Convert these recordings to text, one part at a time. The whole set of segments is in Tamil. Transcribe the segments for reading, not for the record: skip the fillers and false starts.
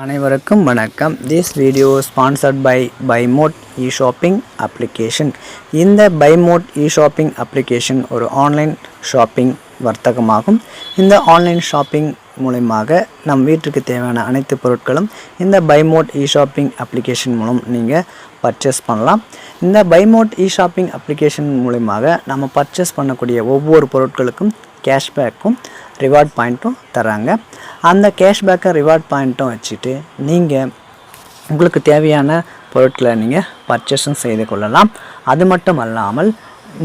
அனைவருக்கும் வணக்கம். திஸ் வீடியோ ஸ்பான்சர்ட் பை பைமோட் இ-ஷாப்பிங் அப்ளிகேஷன். இந்த பைமோட் இ-ஷாப்பிங் அப்ளிகேஷன் ஒரு ஆன்லைன் ஷாப்பிங் வர்த்தகமாகும். இந்த ஆன்லைன் ஷாப்பிங் மூலமாக நம் வீட்டுக்கு தேவையான அனைத்து பொருட்களும் இந்த பைமோட் இ-ஷாப்பிங் அப்ளிகேஷன் மூலம் நீங்கள் பர்ச்சேஸ் பண்ணலாம். இந்த பைமோட் இ-ஷாப்பிங் அப்ளிகேஷன் மூலமாக நம்ம பர்ச்சேஸ் பண்ணக்கூடிய ஒவ்வொரு பொருட்களுக்கும் கேஷ்பேக்கும் ரிவார்ட் பாயிண்ட்டும் தராங்க. அந்த கேஷ்பேக்கை ரிவார்ட் பாயிண்ட்டும் வச்சுட்டு நீங்கள் உங்களுக்கு தேவையான பொருட்களை நீங்கள் பர்ச்சேஸும் செய்து கொள்ளலாம். அது மட்டும் அல்லாமல்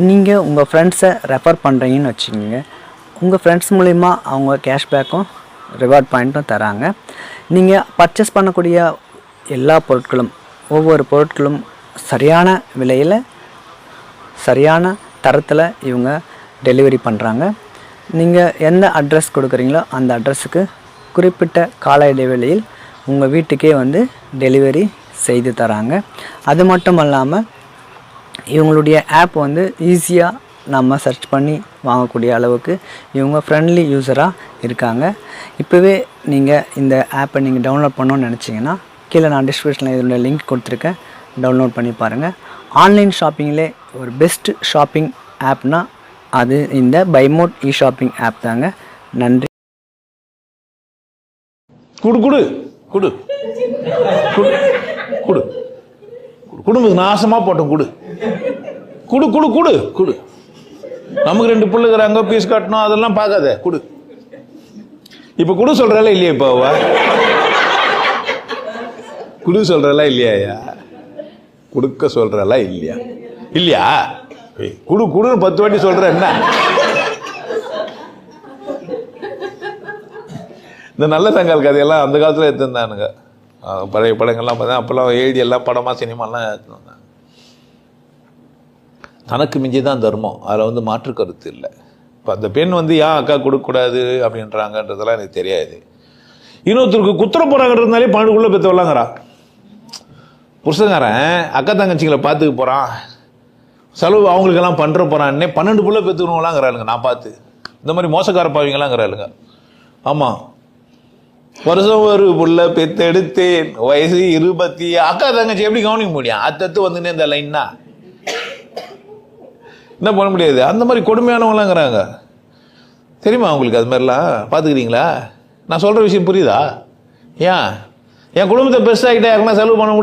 நீங்கள் உங்கள் ஃப்ரெண்ட்ஸை ரெஃபர் பண்ணுறீங்கன்னு வச்சுக்கோங்க. உங்கள் ஃப்ரெண்ட்ஸ் மூலிமா அவங்க கேஷ்பேக்கும் ரிவார்ட் பாயிண்ட்டும் தராங்க. நீங்கள் பர்ச்சேஸ் பண்ணக்கூடிய எல்லா பொருட்களும் ஒவ்வொரு பொருட்களும் சரியான விலையில் சரியான தரத்தில் இவங்க டெலிவரி பண்ணுறாங்க. நீங்கள் எந்த அட்ரஸ் கொடுக்குறீங்களோ அந்த அட்ரஸுக்கு குறிப்பிட்ட கால இடைவெளியில் உங்கள் வீட்டுக்கே வந்து டெலிவரி செய்து தராங்க. அது மட்டும் இல்லாமல் இவங்களுடைய ஆப் வந்து ஈஸியாக நம்ம சர்ச் பண்ணி வாங்கக்கூடிய அளவுக்கு இவங்க ஃப்ரெண்ட்லி யூஸராக இருக்காங்க. இப்போவே நீங்கள் இந்த ஆப்பை நீங்கள் டவுன்லோட் பண்ணணும்னு நினச்சிங்கன்னா கீழே நான் டிஸ்கிரிப்ஷனில் இதோட லிங்க் கொடுத்துருக்கேன், டவுன்லோட் பண்ணி பாருங்கள். ஆன்லைன் ஷாப்பிங்கிலே ஒரு பெஸ்ட் ஷாப்பிங் ஆப்னால் அது இந்த பைமோட் இ-ஷாப்பிங் ஆப் தாங்க. நன்றி. குடு குடு குடு குடு குடும்பத்துக்கு நாசமா போட்டோம். குடு குடு குடு குடு குடு நமக்கு 2 பிள்ளைங்கிறாங்க, பீஸ் கட்டணும், அதெல்லாம் பார்க்காத. குடு. இப்ப குடு சொல்றால இல்லையா? இப்போ குடு சொல்றால இல்லையா? குடுக்க சொல்றால இல்லையா? இல்லையா? குடு குடுன்னு 10 வாட்டி சொல்ற என்ன? இந்த நல்ல தங்கால் கதையெல்லாம் அந்த காலத்தில் எடுத்துருந்தானுங்க. பழைய படங்கள்லாம் பார்த்தா அப்போல்லாம் எழுதி எல்லாம் படமாக சினிமாலாம் எடுத்துருந்தாங்க. தனக்கு மிஞ்சி தான் தர்மம், அதில் வந்து மாற்று கருத்து இல்லை. இப்போ அந்த பெண் வந்து ஏன் அக்கா கொடுக்கக்கூடாது அப்படின்றாங்கன்றதெல்லாம் எனக்கு தெரியாது. இன்னொருத்தருக்கு குத்துற போகிறாங்கிறதுனாலே 12 பெற்றவலாங்கிறா. புருஷங்காரன் அக்கா தங்கச்சிங்களை பார்த்துக்க போகிறான், செலவு அவங்களுக்கெல்லாம் பண்ணுற போகிறான்னே 12 புள்ள பெற்றுக்கணுங்களாங்கிறாளுங்க. நான் பார்த்து இந்த மாதிரி மோசக்கார பாவீங்களாங்கிறாளுங்க. ஆமாம், வருஷம் ஒரு புள்ள பெத்தெடுத்தேன், வயசு 20. அக்கா தங்கச்சி எப்படி கவனிக்க முடியும்? அத்தத்து வந்துன்னே இந்த லைன்னா என்ன பண்ண முடியாது. அந்த மாதிரி கொடுமையானவங்களாங்கிறாங்க. தெரியுமா உங்களுக்கு? அது மாதிரிலாம் பார்த்துக்கிறீங்களா? நான் சொல்கிற விஷயம் புரியுதா? ஏன் என் குடும்பத்தை பெருசாகிட்டா யாருன்னா செலவு பண்ண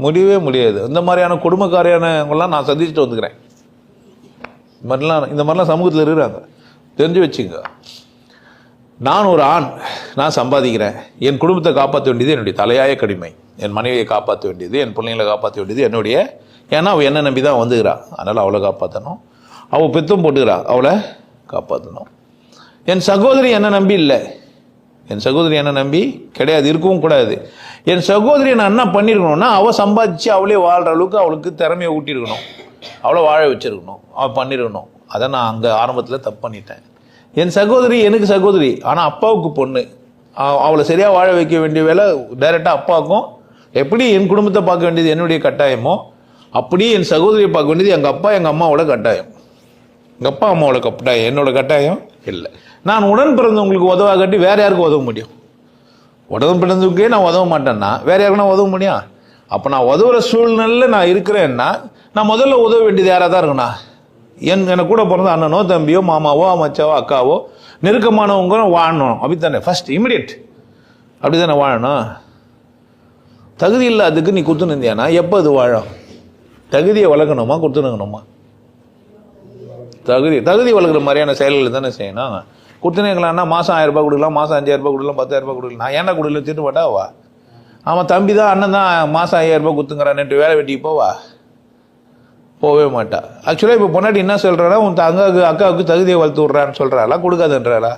முடியவே முடியாது. இந்த மாதிரியான குடும்பக்காரியானவங்களாம் நான் சந்திச்சுட்டு வந்துக்கிறேன். இந்த மாதிரிலாம் சமூகத்தில் இருக்கிறாங்க, தெரிஞ்சு வச்சுங்க. நான் ஒரு ஆண், நான் சம்பாதிக்கிறேன். என் குடும்பத்தை காப்பாற்ற வேண்டியது என்னுடைய தலையாய கடமை. என் மனைவியை காப்பாற்ற வேண்டியது, என் பிள்ளைங்களை காப்பாற்ற வேண்டியது என்னுடைய. ஏன்னா அவள் என்ன நம்பி தான் வந்துக்கிறா, அதனால் அவளை காப்பாற்றணும். அவள் பெத்தும் போட்டுக்கிறா, அவளை காப்பாற்றணும். என் சகோதரி என்ன நம்பி இல்லை, என் சகோதரி என்ன நம்பி கிடையாது, இருக்கவும் கூடாது. என் சகோதரியை நான் என்ன பண்ணியிருக்கணும்னா, அவள் சம்பாதிச்சு அவளே வாழ்கிற அளவுக்கு அவளுக்கு திறமையை ஊட்டியிருக்கணும், அவளை வாழ வச்சிருக்கணும், அவள் பண்ணியிருக்கணும். அதை நான் அங்கே ஆரம்பத்தில் தப்பு பண்ணிட்டேன். என் சகோதரி எனக்கு சகோதரி, ஆனால் அப்பாவுக்கு பொண்ணு. அவளை சரியாக வாழ வைக்க வேண்டிய வேலை டைரெக்டாக அப்பாவுக்கும். எப்படி என் குடும்பத்தை பார்க்க வேண்டியது என்னுடைய கட்டாயமோ, அப்படியே என் சகோதரியை பார்க்க வேண்டியது எங்கள் அப்பா எங்கள் அம்மாவோட கட்டாயம். எங்கள் அப்பா அம்மாவோட கட்டாயம், என்னோட கட்டாயம் இல்லை. நான் உடன் பிறந்தவங்களுக்கு உதவா கட்டி வேற யாருக்கும் உதவ முடியும்? உடன் பிறந்தவங்களுக்கே நான் உதவ மாட்டேன்னா வேற யாருக்குன்னா உதவ முடியும்? அப்போ நான் உதவுற சூழ்நிலையில் நான் இருக்கிறேன்னா நான் முதல்ல உதவ வேண்டியது யாராக தான் இருக்குண்ணா? எனக்கு கூட பிறந்த அண்ணனோ தம்பியோ மாமாவோ மச்சாவோ அக்காவோ நெருக்கமானவங்க வாழணும். அப்படித்தானே ஃபர்ஸ்ட் இமிடியட், அப்படி தானே வாழணும். தகுதி இல்லாததுக்கு நீ குத்து நிந்தியானா எப்போ அது வாழும்? தகுதியை வளர்க்கணுமா குத்துணுங்கணுமா? தகுதி வளர்க்குற மாதிரியான செயல்கள் தானே செய்யணும். குத்துனேங்களான்னா மாதம் 1000 ரூபாய் கொடுக்கலாம், மாதம் 5000 ரூபாய் கொடுக்கலாம், 10,000 ரூபாய் கொடுக்கலாம். நான் ஏன்னா கொடுக்கல திட்டு மாட்டாவா? அவன் தம்பி தான் அண்ணன் தான் மாதம் 5000 ரூபாய் குத்துங்கிறான்ட்டு வேலை வெட்டிக்கு போவே மாட்டா. ஆக்சுவலாக இப்போ பொன்னாடி என்ன சொல்கிறாரா, உன் அக்காவுக்கு தகுதியை வளர்த்து விட்றான்னு சொல்கிறாளா, கொடுக்காதுன்றாளா?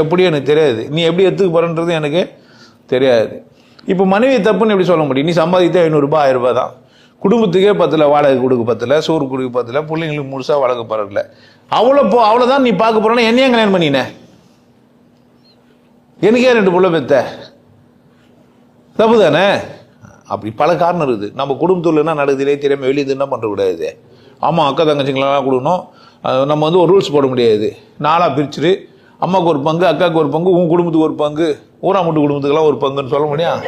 எப்படி எனக்கு தெரியாது. நீ எப்படி எடுத்துக்க போகிறன்றது எனக்கு தெரியாது. இப்போ மனைவி தப்புன்னு எப்படி சொல்ல முடியும்? நீ சம்பாதித்தே 500 ரூபாய் 1000 ரூபாய் தான், குடும்பத்துக்கே 10 வாடகை கொடுக்க 10, சோறு கொடுக்க 10, பிள்ளைங்களுக்கு முழுசாக வளர்க்க போகிறதில்ல. அவ்வளோதான் நீ பார்க்க போகிறோன்னா என்னையே கல்யாணம் பண்ணினேன்? எனக்கே 2 புள்ள பெத்த தப்பு தானே? அப்படி பல காரணம் இருக்குது. நம்ம குடும்பத்தில் என்ன நடக்குதுலே தெரியாமல் வெளியே என்ன பண்ணுறக்கூடாது. ஆமாம், அக்கா தங்கச்சிங்களெல்லாம் கொடுக்கணும். நம்ம வந்து ஒரு ரூல்ஸ் போட முடியாது. 4ஆக பிரிச்சுட்டு அம்மாவுக்கு ஒரு பங்கு, அக்காவுக்கு ஒரு பங்கு, உன் குடும்பத்துக்கு ஒரு பங்கு, ஊராமட்டு குடும்பத்துக்கெல்லாம் ஒரு பங்குன்னு சொல்ல முடியும்?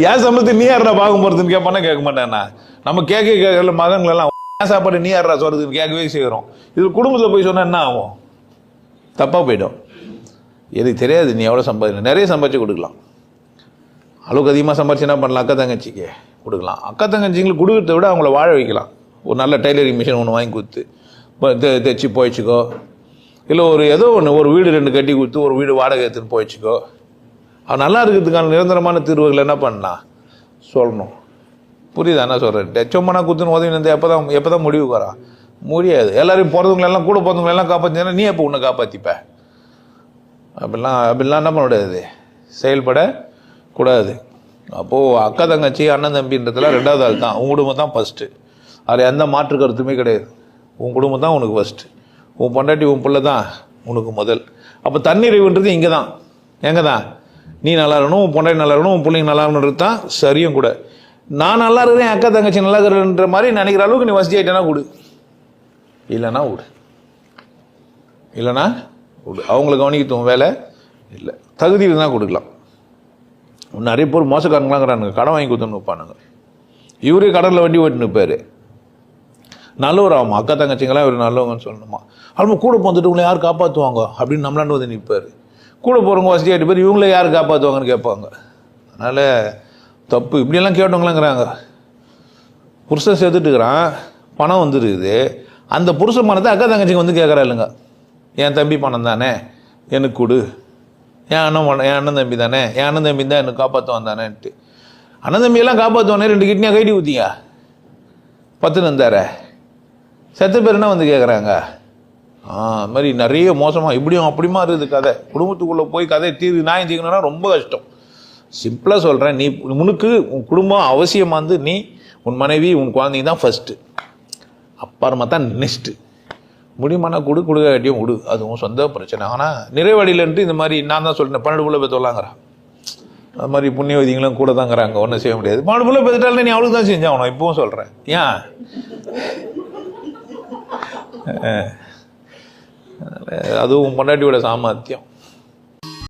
ஏன் சம்பளத்தை நீ யாரா பார்க்க போறதுன்னு கேட்பானே கேட்க மாட்டேன்னா, நம்ம கேட்கல மகன்களெல்லாம் ஏன் சாப்பாடு நீ யாரா சொல்றதுன்னு கேட்கவே செய்கிறோம். இது குடும்பத்தில் போய் சொன்னா என்ன ஆகும்? தப்பா போயிடும். எனக்கு தெரியாது நீ எவ்வளோ சம்பாதிக்கணும், நிறைய சம்பாதிச்சு கொடுக்கலாம். அளவுக்கு அதிகமாக சம்பாதிச்சு என்ன பண்ணலாம்? அக்கா தங்கச்சிக்கு கொடுக்கலாம். அக்கா தங்கச்சிங்களுக்கு கொடுக்கறத விட அவங்கள வாழ வைக்கலாம். ஒரு நல்ல டைலரிங் மிஷின் ஒன்று வாங்கி கொடுத்து தைச்சி போயிச்சுக்கோ, இல்லை ஒரு ஏதோ ஒன்று, ஒரு வீடு 2 கட்டி கொடுத்து ஒரு வீடு வாடகை எடுத்துன்னு போயிச்சுக்கோ. அவன் நல்லா இருக்கிறதுக்கான நிரந்தரமான தீர்வுகள் என்ன பண்ணலாம் சொல்லணும். புரியுதா என்ன சொல்கிறேன்? சும்மா குத்துன்னு உதவி வந்து எப்போ தான் முடிவுக்கு வரான்? முடியாது. எல்லாரையும் பிறந்தவங்களெல்லாம் கூட பிறந்தவங்களெல்லாம் காப்பாற்றினா நீ எப்போ உன்னை காப்பாற்றிப்ப? அப்படிலாம் என்ன பண்ண கூடாது, செயல்படக்கூடாது. அப்போது அக்கா தங்கச்சி அண்ணன் தம்பின்றதுலாம் 2வது ஆள் தான். உன் குடும்பம் தான் ஃபஸ்ட்டு. அதில் எந்த மாற்று கருத்துமே கிடையாது. உன் குடும்பம் தான் உனக்கு ஃபஸ்ட்டு. உன் பொண்டாட்டி உன் பிள்ளை தான் உனக்கு முதல். அப்போ தன்னிறைவுன்றது இங்கே தான். எங்கே தான்? நீ நல்லா இருக்கணும், உன் பொண்டாட்டி நல்லா இருக்கணும், உன் பிள்ளைங்க நல்லா இருக்கணுன்றது தான் சரியும் கூட. நான் நல்லா இருக்கிறேன், அக்கா தங்கச்சி நல்லா இருக்கிறன்ற மாதிரி நினைக்கிற அளவுக்கு நீ வசதி ஆகிட்டேன்னா கொடு, இல்லைன்னா விடு. இல்லைன்னா விடு. அவங்கள கவனிக்கட்டும் வேலை இல்லை. தகுதி தான் கொடுக்கலாம். நிறைய பேர் மோசக்காரங்களாங்கிறானுங்க, கடன் வாங்கி கொடுத்துன்னு வைப்பானுங்க. இவரே கடலில் வண்டி ஓட்டு நிற்பார். நல்லவர் ஆகும். அக்கா தங்கச்சிங்களாம் இவர் நல்லவங்கன்னு சொல்லணுமா? அவங்க கூட வந்துட்டு உங்களை யார் காப்பாற்றுவாங்க அப்படின்னு நம்மளாண்டு வந்து நிற்பார். கூட போகிறவங்க வசதி ஆகிட்டு பேர் இவங்களே யார் காப்பாற்றுவாங்கன்னு கேட்பாங்க. அதனால் தப்பு. இப்படியெல்லாம் கேட்டவங்களாங்கிறாங்க. புருஷன் சேர்த்துட்டுக்கிறான், பணம் வந்துருக்குது, அந்த புருஷன் பணத்தை அக்கா தங்கச்சிங்க வந்து கேட்குறா இல்லைங்க, என் தம்பி பணம் தானே எனக்கு கொடு, என் அண்ணன் தம்பி தானே, என் அண்ணன் தம்பி தான் எனக்கு காப்பாற்றுவான் தானேன்ட்டு. அண்ணன் தம்பியெல்லாம் காப்பாற்றுவானே 2 கிட்னியாக கைட்டி ஊற்றிங்க 10 நந்தார செத்த பேருன்னா வந்து கேட்குறாங்க. அது மாதிரி நிறைய மோசமாக இப்படியும் அப்படியுமா இருக்குது கதை. குடும்பத்துக்குள்ளே போய் கதை நியாயம் தீர்க்கணும்னா ரொம்ப கஷ்டம். சிம்பிளாக சொல்கிறேன், நீ உனக்கு உன் குடும்பம் அவசியமாக வந்து நீ உன் மனைவி உன் குழந்தைங்க தான் ஃபஸ்ட்டு, அப்புறமா தான் நெக்ஸ்ட்டு. முடியுமானா கொடுக்காட்டியும் விடு, அது உன் சொந்த பிரச்சனை. ஆனால் நிறைவடையிலன்ட்டு இந்த மாதிரி நான் தான் சொல்லிட்டேன் 12 புள்ள பெற்றவங்களாங்கிறான். அது மாதிரி புண்ணியவதிகளும் கூட தாங்கிறாங்க, ஒன்றும் செய்ய முடியாது. 12 புள்ள பெற்றுட்டாலும் நீ அவளுக்கு தான் செஞ்சாகணும். இப்பவும் சொல்கிறேன், ஏன் அதுவும் பொண்டாட்டியோட சாமர்த்தியம்.